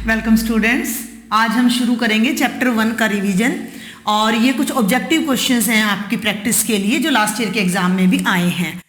Welcome students. आज हम शुरू करेंगे चैप्टर 1 का रिवीजन और ये कुछ ऑब्जेक्टिव क्वेश्चंस हैं आपकी प्रैक्टिस के लिए जो लास्ट ईयर के एग्जाम में भी आए हैं।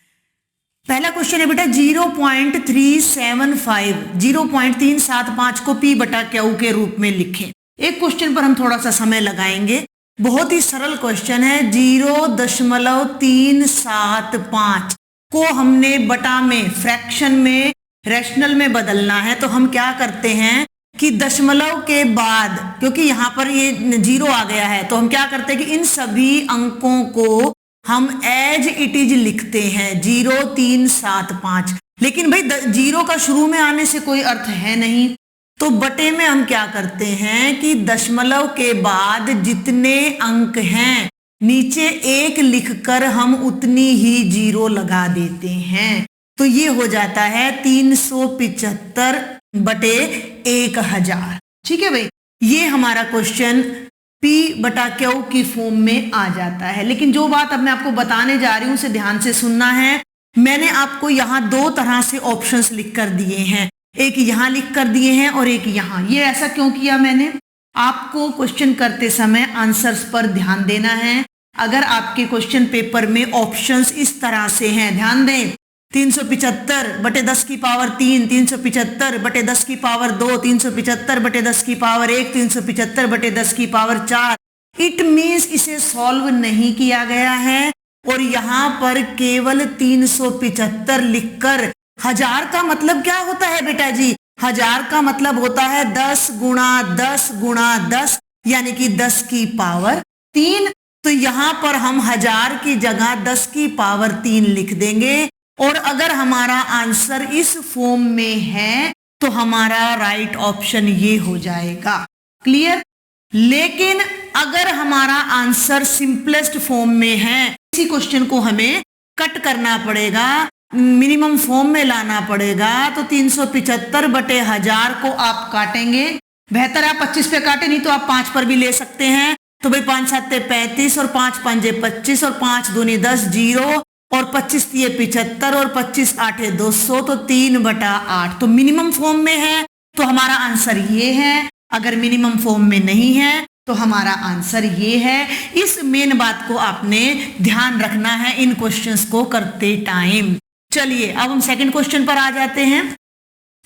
पहला क्वेश्चन है बेटा 0.375 को P बटा Q के रूप में लिखें। एक क्वेश्चन पर हम थोड़ा सा समय लगाएंगे। बहुत ही सरल क्वेश्चन है। 0.375 को हमने बटा में, फ्रैक्शन में, रैशनल में बदलना है। तो हम क्या करते हैं कि दशमलव के बाद, क्योंकि यहाँ पर ये 0 आ गया है, तो हम क्या करते हैं कि इन सभी अंकों को हम एज इट इज लिखते हैं 0.375। लेकिन भाई 0 का शुरू में आने से कोई अर्थ है नहीं, तो बटे में हम क्या करते हैं कि दशमलव के बाद जितने अंक हैं नीचे 1 लिखकर हम उतनी ही 0 लगा देते हैं। तो ये हो जाता है 375 बटे 1000। ठीक है भाई, ये हमारा क्वेश्चन P बटा Q की फॉर्म में आ जाता है। लेकिन जो बात अब मैं आपको बताने जा रही हूं उसे ध्यान से सुनना है। मैंने आपको यहाँ 2 तरह से ऑप्शंस लिख कर दिए हैं, एक यहाँ लिख कर दिए हैं और एक यहाँ। ये ऐसा क्यों किया मैंने? आपको क्वेश्चन करते समय आंसर्स पर ध्यान देना है। अगर आपके क्वेश्चन पेपर में ऑप्शंस इस तरह से हैं, ध्यान दें, 375 बटे 10 की पावर 3, 375 बटे 10 की पावर 2, 375 बटे 10 की पावर 1, 375 बटे 10 की पावर 4। इट मीन्स इसे सॉल्व नहीं किया गया है और यहाँ पर केवल 375 लिखकर, 1000 का मतलब क्या होता है बेटा जी? 1000 का मतलब होता है 10 गुणा 10 गुणा 10, यानी कि 10 की पावर 3। तो यहाँ पर हम 1000 की जगह 10 की पावर 3 लिख देंगे। और अगर हमारा आंसर इस फॉर्म में है तो हमारा राइट ऑप्शन ये हो जाएगा। क्लियर? लेकिन अगर हमारा आंसर सिंपलेस्ट फॉर्म में है, इसी क्वेश्चन को हमें कट करना पड़ेगा, मिनिमम फॉर्म में लाना पड़ेगा। तो 375 बटे 1000 को आप काटेंगे। बेहतर आप 25 पे काटे, नहीं तो आप 5 पर भी ले सकते हैं। तो भाई 5 7 35 और 5 5 25 और 5 दूनी 10, 0 और 25 75 और 25 8 200, तो 3/8। तो मिनिमम फॉर्म में है तो हमारा आंसर ये है। अगर मिनिमम फॉर्म में नहीं है तो हमारा आंसर ये है। इस मेन बात को आपने ध्यान रखना है इन क्वेश्चंस को करते टाइम। चलिए अब हम सेकंड क्वेश्चन पर आ जाते हैं।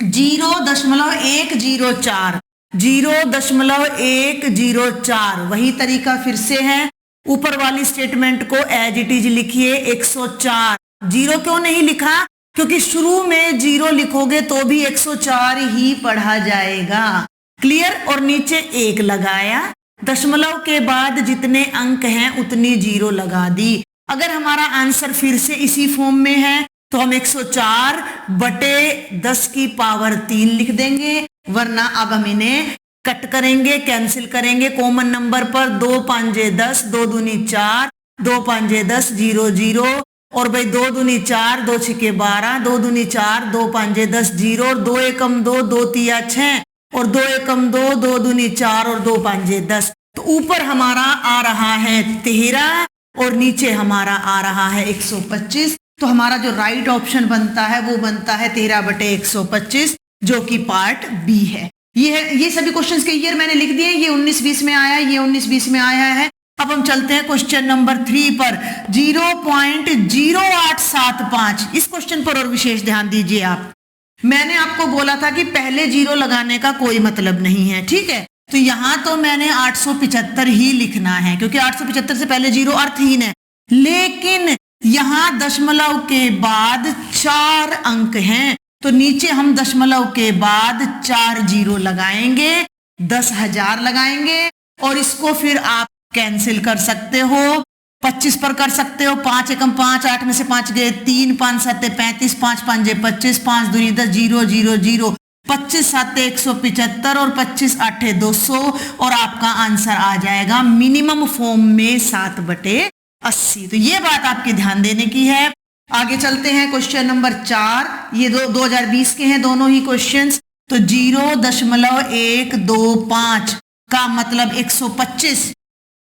0.104 0.104 वही तरीका फिर से है। ऊपर वाली स्टेटमेंट को एज इट इज लिखिए 104। 0 क्यों नहीं लिखा? क्योंकि शुरू में 0 लिखोगे तो भी 104 ही पढ़ा जाएगा। क्लियर? और नीचे 1 लगाया, दशमलव के बाद जितने अंक हैं उतनी 0 लगा दी। अगर हमारा आंसर फिर से इसी फॉर्म में है तो हम 104 बटे 10 की पावर 3 लिख देंगे, वरना अब हम इन्हें कट करेंगे, कैंसिल करेंगे। कॉमन नंबर पर 2 5 10, 2 दूनी 4, 2 5 10, 0 0 और भाई 2 दूनी 4, 2 6 12, 2 दूनी 4, 2 5 10, 0 और 2 एकम 2, 2 3 6 और 2 एकम 2, 2 दूनी 4 और 2 5 10। तो ऊपर हमारा आ रहा है 13 और नीचे हमारा आ रहा है 125। तो हमारा जो राइट ऑप्शन बनता है वो बनता है 13 बटे 125, जो कि पार्ट बी है। ये सभी क्वेश्चंस के ईयर मैंने लिख दिए। ये 19-20 में आया, ये 19-20 में आया है। अब हम चलते हैं क्वेश्चन नंबर 3 पर। 0.0875 इस क्वेश्चन पर और विशेष ध्यान दीजिए आप। मैंने आपको बोला था कि पहले 0 लगाने का कोई मतलब नहीं है, ठीक है? तो यहाँ तो मैंने 875 ही लिखना है क्योंकि 875 से पहले 0 अर्थहीन है। लेकिन यहाँ दशमलव के बाद 4 अंक हैं, तो नीचे हम दशमलव के बाद 4 0 लगाएंगे, 10,000 लगाएंगे और इसको फिर आप कैंसिल कर सकते हो, 25 पर कर सकते हो। 5 एकम 5, 8 में से 5 गए 3, 5 7 35, 5 5 25, 5 दूनी 10, 0 0 0, 25 7 175 और 25 8 200 और आपका आंसर आ जाएगा मिनिमम फॉर्म में 7/80। तो ये बात आपके ध्यान देने की है। आगे चलते हैं क्वेश्चन नंबर 4। ये 2020 के हैं दोनों ही क्वेश्चंस। तो 0.125 का मतलब 125,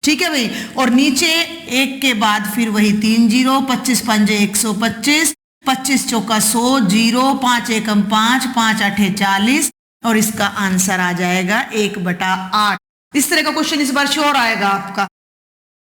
ठीक है भाई। और नीचे 1 के बाद फिर वही 3 0, 25 5 125, 25 चौका 100, 0, 5 एकम 5, 5 8 40, और इसका आंसर आ जाएगा 1/8। इस तरह का क्वेश्चन इस बार श्योर आएगा आपका।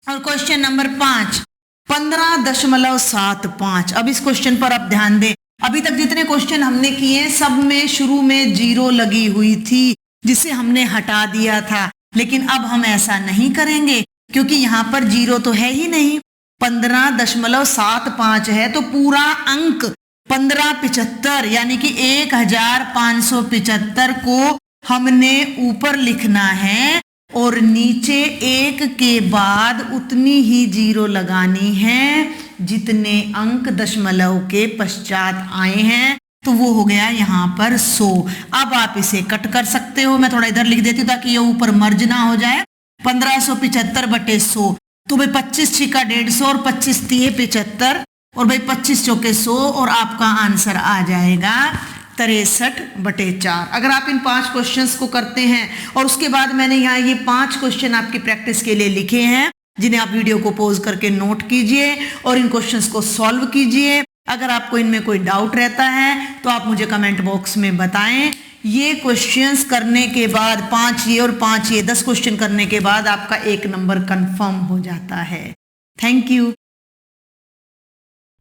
और क्वेश्चन नंबर 5, 15.75। अब इस क्वेश्चन पर आप ध्यान दें, अभी तक जितने क्वेश्चन हमने किए सब में शुरू में 0 लगी हुई थी, जिसे हमने हटा दिया था, लेकिन अब हम ऐसा नहीं करेंगे क्योंकि यहाँ पर 0 तो है ही नहीं। 15.75 है तो पूरा अंक 1575 यानी कि 1575 को हमने ऊपर लिखना है और नीचे 1 के बाद उतनी ही 0 लगानी है जितने अंक दशमलव के पश्चात आए हैं। तो वो हो गया यहाँ पर 100। अब आप इसे कट कर सकते हो, मैं थोड़ा इधर लिख देती हूँ ताकि ये ऊपर मर्ज ना हो जाए। 1575/100 तो भाई 25 छिका 150 और 25 तिये 75 और भाई 25 चौके 100 और आपका आंसर आ जाएगा 63/4। अगर आप इन 5 क्वेश्चंस को करते हैं और उसके बाद मैंने यहाँ ये 5 क्वेश्चन आपकी प्रैक्टिस के लिए लिखे हैं जिन्हें आप वीडियो को पॉज करके नोट कीजिए और इन क्वेश्चंस को सॉल्व कीजिए। अगर आपको इनमें कोई डाउट रहता है तो आप मुझे कमेंट बॉक्स में बताएं। ये क्वेश्चंस करने के बाद 5 ये और 5 ये 10 क्वेश्चन करने के बाद आपका 1 नंबर कंफर्म हो जाता है। Thank you.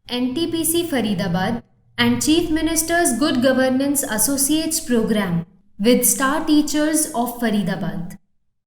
NTPC Faridabad and Chief Minister's Good Governance Associates Program with star teachers of Faridabad.